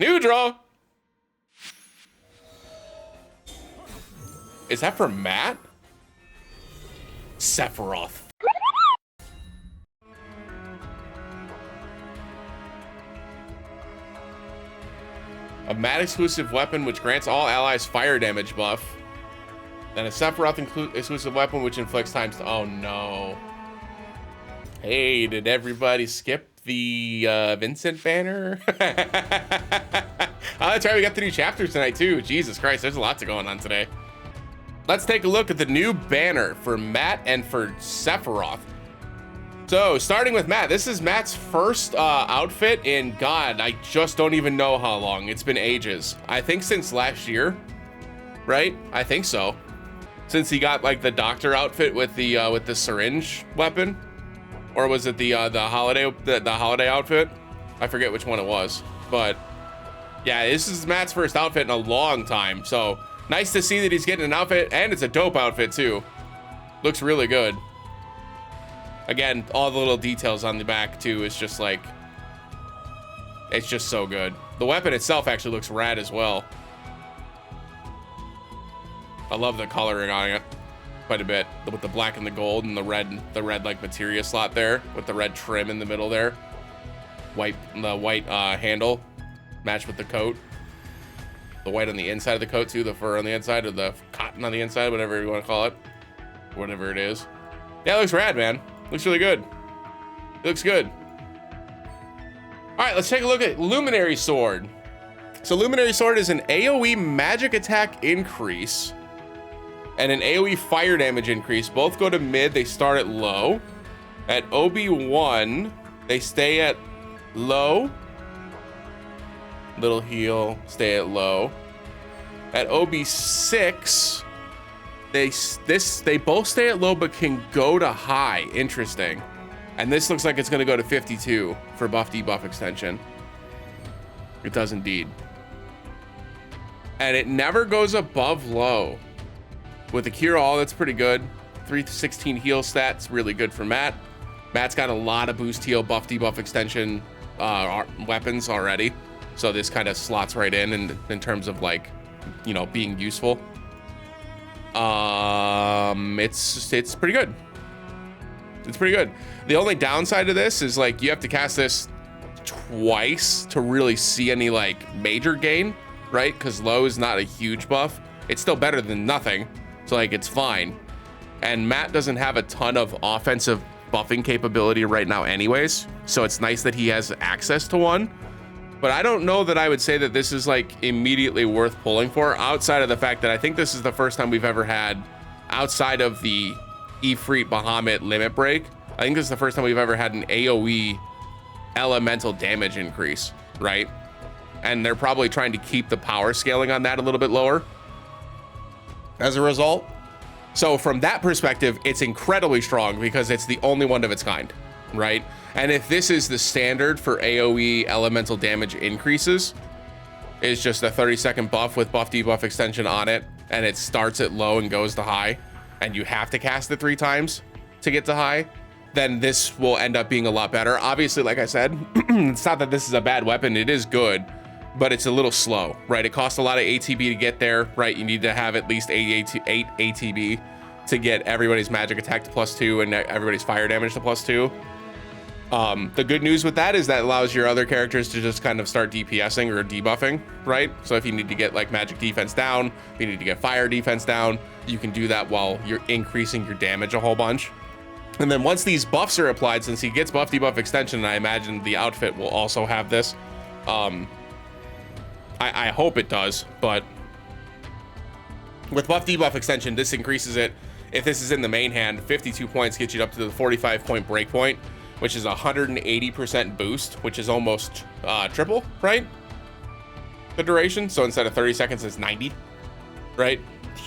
New draw. Is that for Matt? Sephiroth. A Matt exclusive weapon which grants all allies fire damage buff. Then a Sephiroth exclusive weapon which inflicts times. Oh no. Hey, did everybody skip the Vincent banner? Oh, that's right. We got the new chapters tonight too. Jesus Christ, there's a lot going on today. Let's take a look at the new banner for Matt and for Sephiroth. So starting with Matt, this is Matt's first outfit in, God, I just don't even know how long. It's been ages. I think since last year, right? I think so. Since he got like the doctor outfit with the syringe weapon, or was it the holiday outfit? I forget which one it was, but yeah, this is Matt's first outfit in a long time. So nice to see that he's getting an outfit, and it's a dope outfit too. Looks really good. Again, all the little details on the back too is just like, it's just so good. The weapon itself actually looks rad as well. I love the coloring on it quite a bit, with the black and the gold and the red like materia slot there with the red trim in the middle there. The white handle matched with the coat. The white on the inside of the coat too, the fur on the inside, or the cotton on the inside, whatever you want to call it, whatever it is. Yeah, it looks rad, man. Looks really good. It looks good. All right, let's take a look at Luminary Sword. So Luminary Sword is an AoE magic attack increase and an AoE fire damage increase. Both go to mid, they start at low. At OB1, they stay at low. Little heal, stay at low. At OB6, they both stay at low but can go to high. Interesting. And this looks like it's going to go to 52 for buff debuff extension. It does indeed. And it never goes above low. With the cure all, that's pretty good. 316 heal stats, really good for Matt. Matt's got a lot of boost heal, buff debuff extension weapons already. So this kind of slots right in terms of like, you know, being useful. It's pretty good. It's pretty good. The only downside of this is like you have to cast this twice to really see any like major gain, right? Because low is not a huge buff. It's still better than nothing, so like it's fine. And Matt doesn't have a ton of offensive buffing capability right now anyways, so it's nice that he has access to one. But I don't know that I would say that this is like immediately worth pulling for, outside of the fact that I think this is the first time we've ever had, outside of the Ifrit Bahamut limit break, I think this is the first time we've ever had an AoE elemental damage increase, right? And they're probably trying to keep the power scaling on that a little bit lower as a result. So from that perspective, it's incredibly strong because it's the only one of its kind, right? And if this is the standard for AoE elemental damage increases, is just a 30-second buff with buff debuff extension on it, and it starts at low and goes to high, and you have to cast it 3 times to get to high, then this will end up being a lot better. Obviously, like I said, it's not that this is a bad weapon, it is good, but it's a little slow, right? It costs a lot of ATB to get there, right? You need to have at least 8 ATB to get everybody's magic attack to +2 and everybody's fire damage to +2. The good news with that is that allows your other characters to just kind of start DPSing or debuffing, right? So if you need to get like magic defense down, if you need to get fire defense down, you can do that while you're increasing your damage a whole bunch. And then once these buffs are applied, since he gets buff debuff extension, and I imagine the outfit will also have this. I hope it does, but with buff debuff extension, this increases it. If this is in the main hand, 52 points gets you up to the 45 point break point, which is 180% boost, which is almost triple, right? The duration. So instead of 30 seconds, it's 90, right?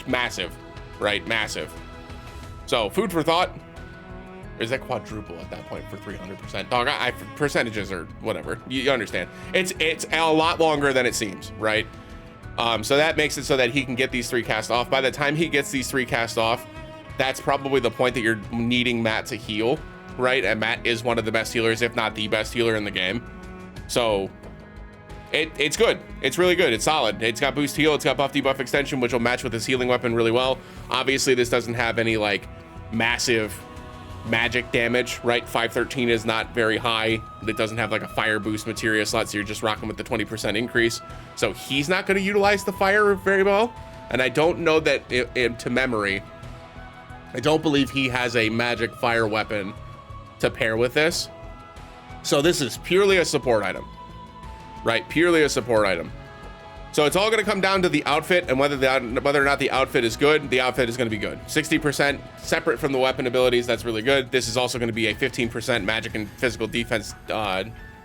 Massive, right? Massive. So food for thought. Or is that quadruple at that point for 300%? Dog, percentages or whatever. You understand. It's a lot longer than it seems, right? So that makes it so that he can get these 3 cast off. By the time he gets these 3 cast off, that's probably the point that you're needing Matt to heal, right? And Matt is one of the best healers, if not the best healer in the game. So It's good. It's really good. It's solid. It's got boost heal. It's got buff debuff extension, which will match with his healing weapon really well. Obviously, this doesn't have any like massive magic damage, right? 513 is not very high. It doesn't have like a fire boost materia slot, so you're just rocking with the 20% increase. So he's not going to utilize the fire very well. And I don't know that to memory, I don't believe he has a magic fire weapon to pair with this. So this is purely a support item, right? Purely a support item. So it's all going to come down to the outfit and whether or not the outfit is good. The outfit is going to be good. 60% separate from the weapon abilities. That's really good. This is also going to be a 15% magic and physical defense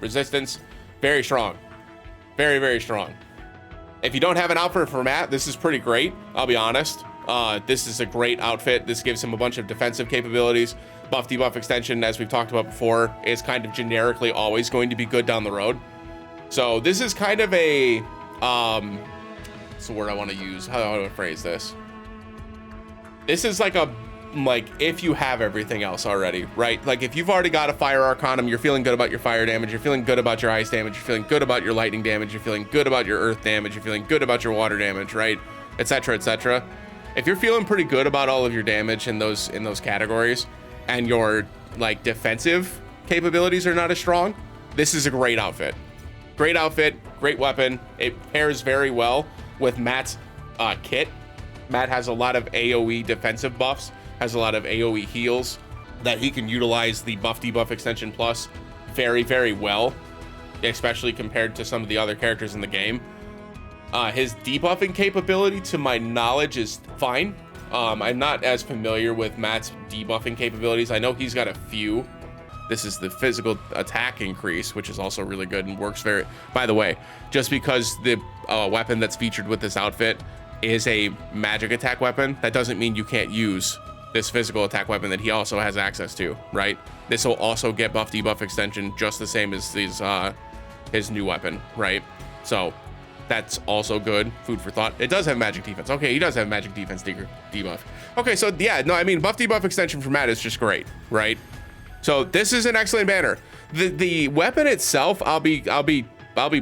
resistance. Very strong. Very, very strong. If you don't have an outfit for Matt, this is pretty great. I'll be honest. This is a great outfit. This gives him a bunch of defensive capabilities. Buff debuff extension, as we've talked about before, is kind of generically always going to be good down the road. So this is kind of a what's the word I want to use? How do I phrase this? This is like if you have everything else already, right? Like if you've already got a fire arcanum, you're feeling good about your fire damage, you're feeling good about your ice damage, you're feeling good about your lightning damage, you're feeling good about your earth damage, you're feeling good about your water damage, right? Etc. etc. If you're feeling pretty good about all of your damage in those categories and your like defensive capabilities are not as strong, this is a great outfit. Great outfit, great weapon. It pairs very well with Matt's kit. Matt has a lot of AoE defensive buffs, has a lot of AoE heals that he can utilize the buff debuff extension plus very, very well, especially compared to some of the other characters in the game. His debuffing capability, to my knowledge, is fine. I'm not as familiar with Matt's debuffing capabilities. I know he's got a few. This is the physical attack increase, which is also really good and works very... By the way, just because the weapon that's featured with this outfit is a magic attack weapon, that doesn't mean you can't use this physical attack weapon that he also has access to, right? This will also get buff debuff extension just the same as his new weapon, right? So that's also good. Food for thought. It does have magic defense. Okay, he does have magic defense debuff. Okay, so yeah, no, I mean, buff debuff extension for Matt is just great, right? So this is an excellent banner. The weapon itself, I'll be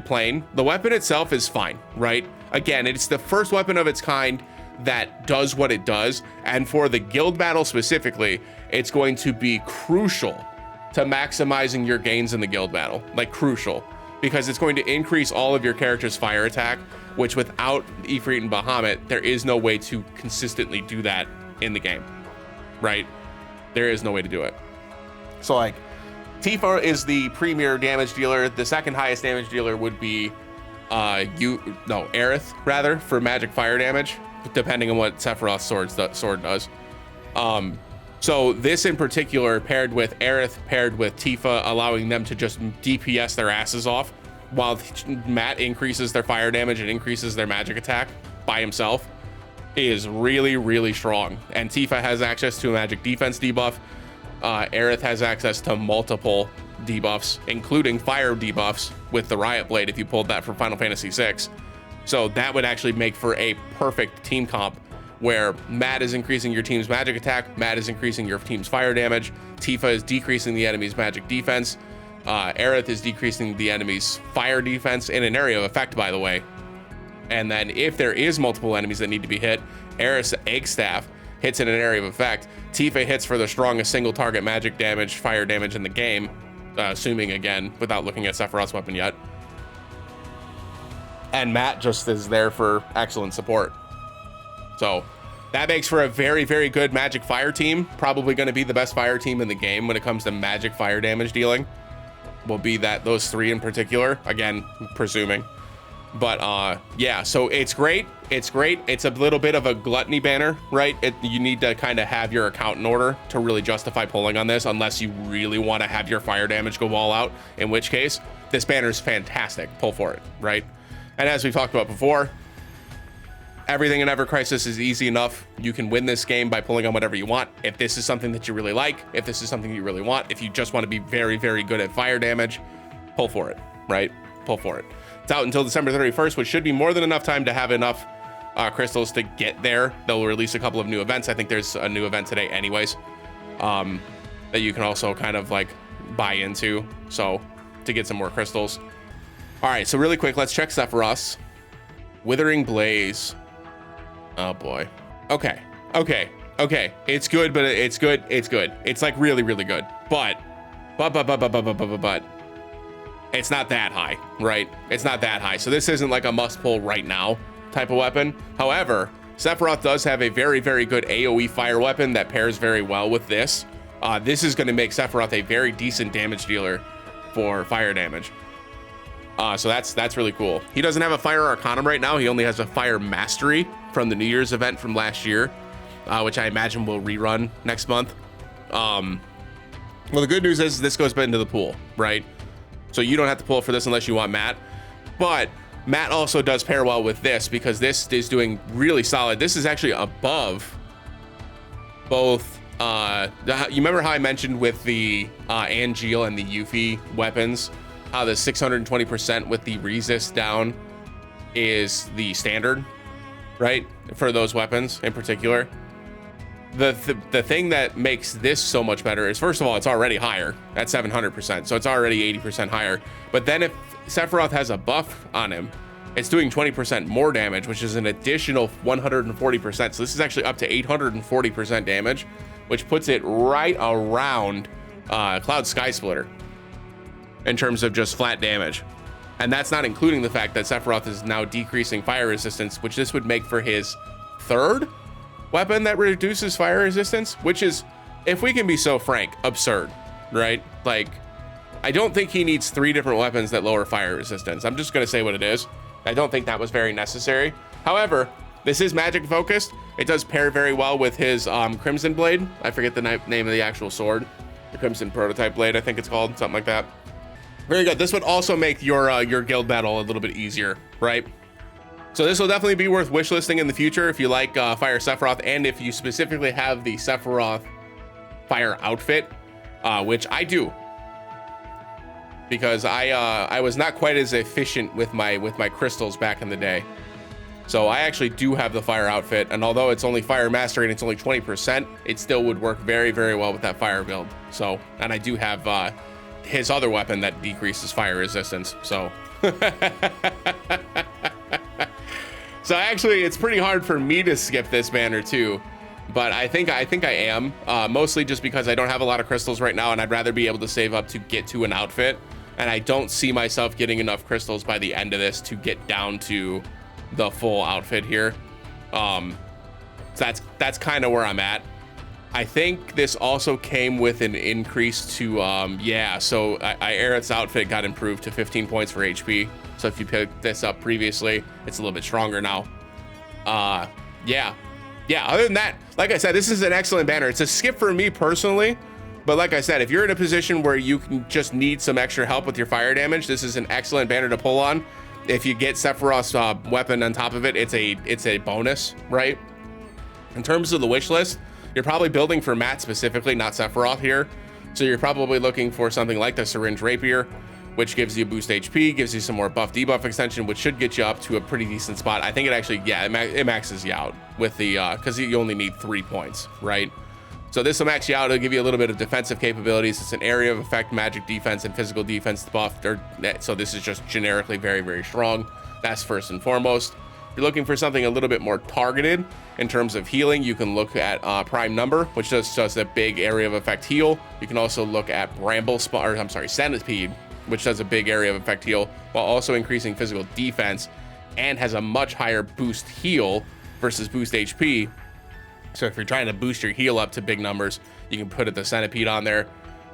plain. The weapon itself is fine, right? Again, it's the first weapon of its kind that does what it does. And for the guild battle specifically, it's going to be crucial to maximizing your gains in the guild battle, like crucial, because it's going to increase all of your character's fire attack, which without Ifrit and Bahamut, there is no way to consistently do that in the game, right? There is no way to do it. So like Tifa is the premier damage dealer. The second highest damage dealer would be Aerith rather, for magic fire damage, depending on what Sephiroth's sword does. So this in particular paired with Aerith, paired with Tifa, allowing them to just DPS their asses off while Matt increases their fire damage and increases their magic attack by himself, is really, really strong. And Tifa has access to a magic defense debuff. Aerith has access to multiple debuffs, including fire debuffs with the Riot Blade if you pulled that from Final Fantasy VI. So that would actually make for a perfect team comp where Matt is increasing your team's magic attack, Matt is increasing your team's fire damage, Tifa is decreasing the enemy's magic defense, Aerith is decreasing the enemy's fire defense in an area of effect, by the way. And then if there is multiple enemies that need to be hit, Aerith's Egg Staff hits in an area of effect. Tifa hits for the strongest single target magic damage, fire damage in the game, assuming again, without looking at Sephiroth's weapon yet. And Matt just is there for excellent support. So that makes for a very, very good magic fire team. Probably going to be the best fire team in the game when it comes to magic fire damage dealing. Will be those three in particular. Again, presuming. But yeah, so it's great. It's great. It's a little bit of a gluttony banner, right? You need to kind of have your account in order to really justify pulling on this, unless you really want to have your fire damage go all out, in which case this banner is fantastic. Pull for it, right? And as we've talked about before, everything in Ever Crisis is easy enough. You can win this game by pulling on whatever you want. If this is something that you really like, if this is something you really want, if you just want to be very, very good at fire damage, pull for it, right? Pull for it. It's out until December 31st, which should be more than enough time to have enough crystals to get there. They'll release a couple of new events. I think there's a new event today anyways, that you can also kind of like buy into, so to get some more crystals. All right, so really quick, let's check Sephiroth's. Withering Blaze. Oh boy. Okay. It's good, but it's good. It's like really, really good. But it's not that high, right? It's not that high. So this isn't like a must pull right now type of weapon. However, Sephiroth does have a very, very good AoE fire weapon that pairs very well with this. This is going to make Sephiroth a very decent damage dealer for fire damage. So that's really cool. He doesn't have a Fire Arcanum right now. He only has a Fire Mastery from the New Year's event from last year, which I imagine will rerun next month. Well, the good news is this goes into the pool, right? So you don't have to pull for this unless you want Matt. But Matt also does pair well with this because this is doing really solid. This is actually above both. You remember how I mentioned with the Angeal and the Yuffie weapons, how the 620% with the resist down is the standard, right? For those weapons in particular. The thing that makes this so much better is, first of all, it's already higher at 700%. So it's already 80% higher. But then if Sephiroth has a buff on him, it's doing 20% more damage, which is an additional 140%. So this is actually up to 840% damage, which puts it right around Cloud Sky Splitter in terms of just flat damage. And that's not including the fact that Sephiroth is now decreasing fire resistance, which this would make for his third weapon that reduces fire resistance, which is, if we can be so frank, absurd, right? Like, I don't think he needs 3 different weapons that lower fire resistance. I'm just gonna say what it is. I don't think that was very necessary. However, this is magic focused. It does pair very well with his Crimson Blade. I forget the name of the actual sword. The Crimson Prototype Blade, I think it's called, something like that. Very good. This would also make your guild battle a little bit easier, right? So this will definitely be worth wishlisting in the future if you like Fire Sephiroth, and if you specifically have the Sephiroth Fire outfit, which I do, because I was not quite as efficient with my crystals back in the day. So I actually do have the Fire outfit, and although it's only Fire Mastery and it's only 20%, it still would work very, very well with that Fire build. So, and I do have his other weapon that decreases fire resistance. So, so actually, it's pretty hard for me to skip this banner too, but I think I am, mostly just because I don't have a lot of crystals right now, and I'd rather be able to save up to get to an outfit, and I don't see myself getting enough crystals by the end of this to get down to the full outfit here. So that's kind of where I'm at. I think this also came with an increase to yeah, so Aerith's outfit got improved to 15 points for HP. So if you picked this up previously, it's a little bit stronger now. Yeah, other than that, like I said, this is an excellent banner. It's a skip for me personally, but like I said, if you're in a position where you can just need some extra help with your fire damage, this is an excellent banner to pull on. If you get Sephiroth's weapon on top of it, it's a bonus, right? In terms of the wish list, you're probably building for Matt specifically, not Sephiroth here. So you're probably looking for something like the Syringe Rapier, which gives you boost HP, gives you some more buff debuff extension, which should get you up to a pretty decent spot. I think it actually, yeah, it maxes you out with the, because you only need 3 points, right? So this will max you out. It'll give you a little bit of defensive capabilities. It's an area of effect, magic defense, and physical defense buff. So this is just generically very, very strong. That's first and foremost. If you're looking for something a little bit more targeted in terms of healing, you can look at Prime Number, which does just a big area of effect heal. You can also look at Centipede, which does a big area of effect heal, while also increasing physical defense and has a much higher boost heal versus boost HP. So if you're trying to boost your heal up to big numbers, you can put the Centipede on there,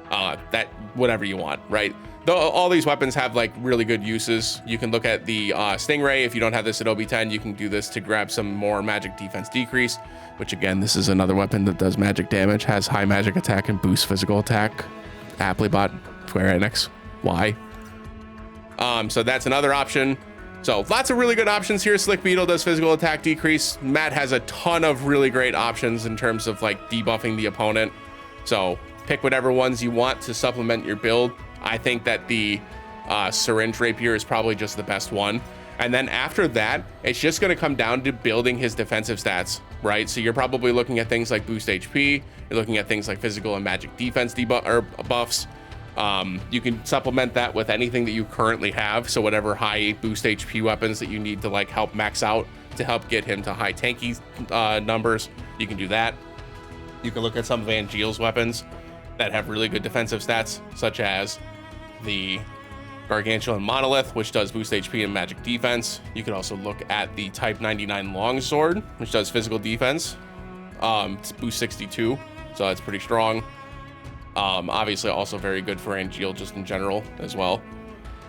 that whatever you want, right? Though all these weapons have like really good uses. You can look at the Stingray. If you don't have this at OB10, you can do this to grab some more magic defense decrease, which again, this is another weapon that does magic damage, has high magic attack and boost physical attack. Applibot, Square Enix, why? So that's another option. So lots of really good options here. Slick Beetle does physical attack decrease. Matt has a ton of really great options in terms of like debuffing the opponent. So pick whatever ones you want to supplement your build. I think that the Syringe Rapier is probably just the best one. And then after that, it's just going to come down to building his defensive stats, right? So you're probably looking at things like boost HP. You're looking at things like physical and magic defense buffs. You can supplement that with anything that you currently have. So whatever high boost HP weapons that you need to like help max out to help get him to high tanky numbers, you can do that. You can look at some of Angeal's weapons that have really good defensive stats, such as the Gargantuan Monolith, which does boost HP and magic defense. You can also look at the Type 99 Longsword, which does physical defense. It's boost 62, so that's pretty strong. Obviously also very good for Angeal just in general as well.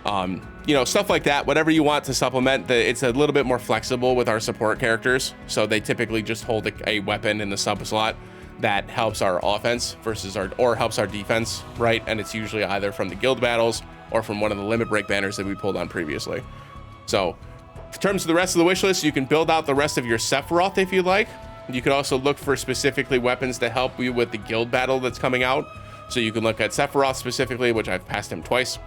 You know, stuff like that, whatever you want to supplement. It's a little bit more flexible with our support characters, so they typically just hold a weapon in the sub slot that helps our offense versus helps our defense, right? And it's usually either from the guild battles or from one of the limit break banners that we pulled on previously. So in terms of the rest of the wish list, you can build out the rest of your Sephiroth if you like. You can also look for specifically weapons to help you with the guild battle that's coming out. So you can look at Sephiroth specifically, which I've passed him twice.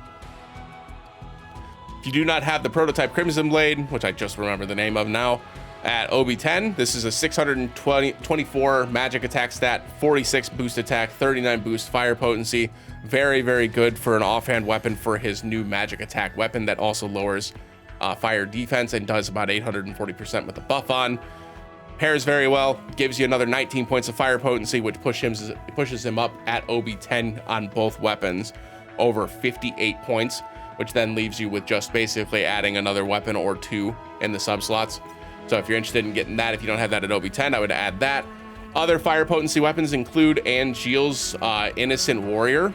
If you do not have the prototype Crimson Blade, which I just remember the name of now, at OB10, this is a 624 magic attack stat, 46 boost attack, 39 boost fire potency. Very, very good for an offhand weapon for his new magic attack weapon that also lowers fire defense and does about 840% with the buff on. Pairs very well, gives you another 19 points of fire potency, which pushes him up at OB10 on both weapons over 58 points, which then leaves you with just basically adding another weapon or two in the sub slots. So if you're interested in getting that, if you don't have that at OB10, I would add that. Other fire potency weapons include Angeal's Innocent Warrior,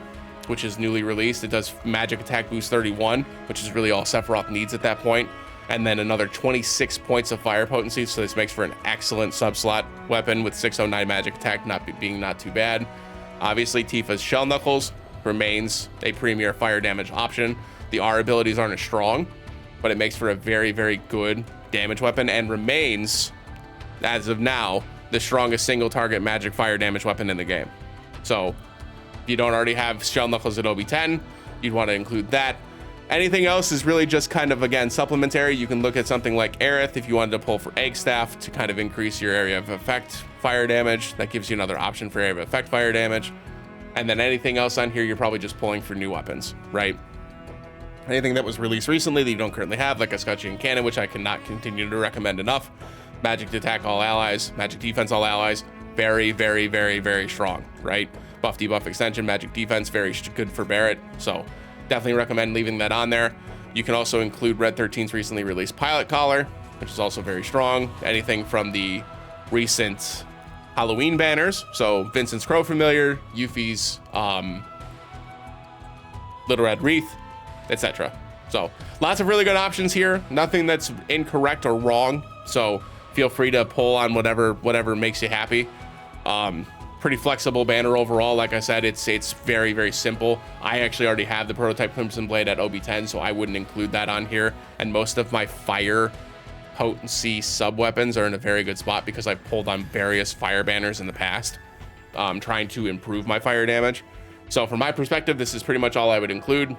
which is newly released. It does magic attack boost 31, which is really all Sephiroth needs at that point. And then another 26 points of fire potency. So this makes for an excellent sub-slot weapon with 609 magic attack, not too bad. Obviously, Tifa's Shell Knuckles remains a premier fire damage option. The R abilities aren't as strong, but it makes for a very, very good damage weapon and remains, as of now, the strongest single target magic fire damage weapon in the game. So if you don't already have Shell Knuckles at OB10, you'd want to include that. Anything else is really just kind of, again, supplementary. You can look at something like Aerith if you wanted to pull for Egg Staff to kind of increase your area of effect fire damage. That gives you another option for area of effect fire damage. And then anything else on here, you're probably just pulling for new weapons, right? Anything that was released recently that you don't currently have, like a Escutcheon Cannon, which I cannot continue to recommend enough. Magic attack all allies, magic defense all allies. Very, very, very, very strong, right? Buff debuff extension, magic defense, very good for Barret. So definitely recommend leaving that on there. You can also include Red 13's recently released Pilot Collar, which is also very strong. Anything from the recent Halloween banners. So Vincent's Crow Familiar, Yuffie's Little Red Wreath, etc. So lots of really good options here. Nothing that's incorrect or wrong. So feel free to pull on whatever makes you happy. Pretty flexible banner overall. Like I said, it's very, very simple. I actually already have the prototype Crimson Blade at OB10, so I wouldn't include that on here. And most of my fire potency sub weapons are in a very good spot because I've pulled on various fire banners in the past, trying to improve my fire damage. So from my perspective, this is pretty much all I would include.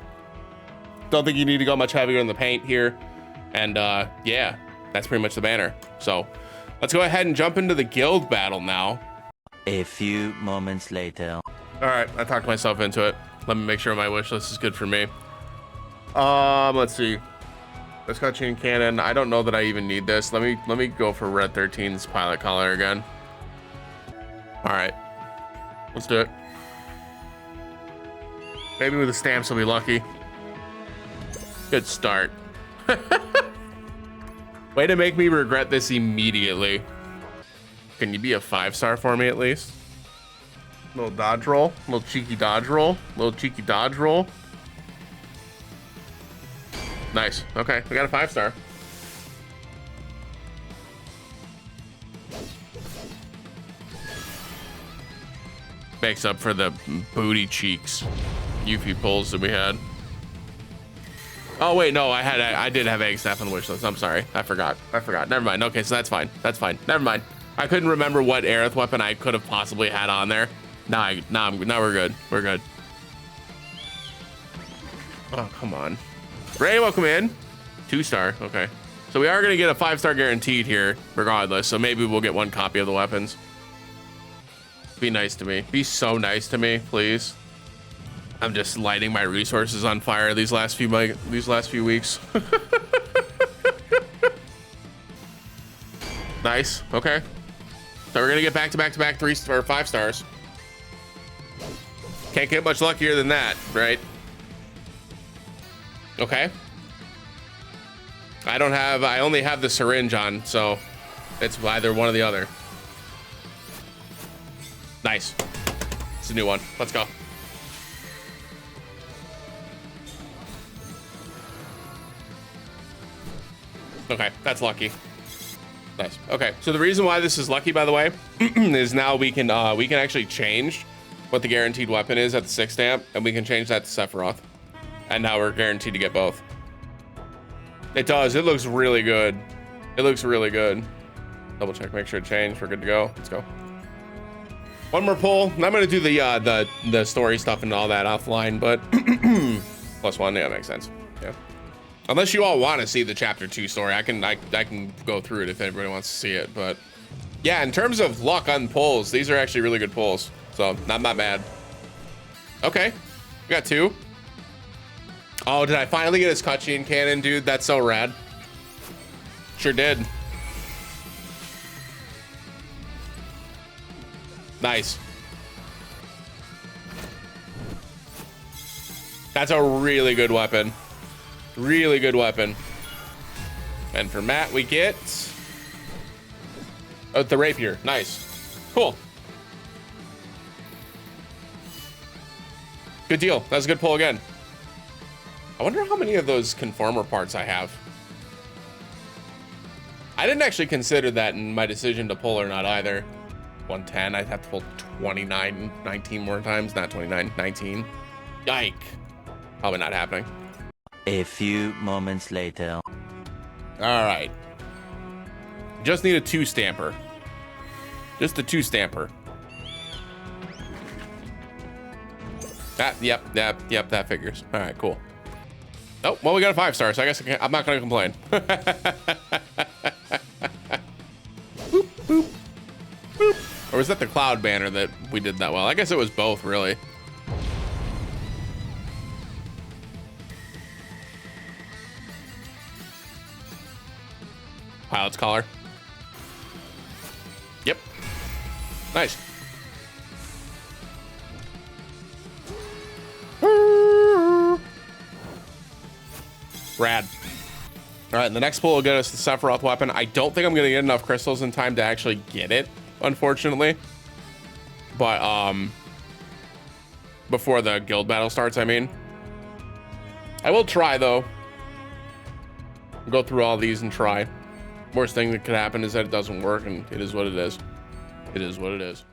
Don't think you need to go much heavier in the paint here. And yeah, that's pretty much the banner. So let's go ahead and jump into the guild battle now. A few moments later. All right, I talked myself into it. Let me make sure my wish list is good for me. Let's see. Escutcheon Cannon. I don't know that I even need this. Let me go for Red 13's Pilot Collar again. All right, let's do it. Maybe with the stamps we'll be lucky. Good start. Way to make me regret this immediately. Can you be a 5-star for me at least? Little dodge roll, little cheeky dodge roll, little cheeky dodge roll. Nice. Okay, we got a 5-star. Makes up for the booty cheeks Yuffie pulls that we had. Oh wait, no, I did have Egg Staff on the wish list. I'm sorry, I forgot. Never mind. Okay, so that's fine. Never mind. I couldn't remember what Aerith weapon I could have possibly had on there. Now we're good. We're good. Oh, come on. Ray, welcome in. 2-star. Okay. So we are going to get a 5-star guaranteed here, regardless. So maybe we'll get one copy of the weapons. Be nice to me. Be so nice to me, please. I'm just lighting my resources on fire these last few weeks. Nice. Okay. So we're gonna get back to back 3 or 5 stars. Can't get much luckier than that, right? Okay. I only have the syringe on, so it's either one or the other. Nice. It's a new one. Let's go. Okay, that's lucky. Nice. Okay, so the reason why this is lucky, by the way, is now we can actually change what the guaranteed weapon is at the 6th stamp, and we can change that to Sephiroth. And now we're guaranteed to get both. It does. It looks really good. It looks really good. Double check, make sure it changed. We're good to go. Let's go. One more pull. I'm gonna do the story stuff and all that offline, but +1, yeah, that makes sense. Yeah. Unless you all want to see the chapter 2 story, I can go through it if everybody wants to see it. But yeah, in terms of luck on pulls, these are actually really good pulls. So not bad. Okay, we got 2. Oh, did I finally get his cutscene cannon, dude? That's so rad. Sure did. Nice. That's a really good weapon. Really good weapon. And for Matt, we get the rapier. Nice. Cool. Good deal. That's a good pull again. I wonder how many of those conformer parts I have. I didn't actually consider that in my decision to pull or not either. 110, I'd have to pull 19 more times, not 29, 19. Yike. Probably not happening. A few moments later. All right. Just need a 2 stamper. Just a 2 stamper. Yep, that figures. All right, cool. Oh, well, we got a 5 star, so I guess I'm not gonna complain. Boop, boop, boop. Or was that the cloud banner that we did that well? I guess it was both, really. Pilot's collar. Yep. Nice. Rad. All right, and the next pull will get us the Sephiroth weapon. I don't think I'm gonna get enough crystals in time to actually get it, unfortunately. But before the guild battle starts, I mean. I will try though. Go through all these and try. Worst thing that could happen is that it doesn't work, and it is what it is. It is what it is.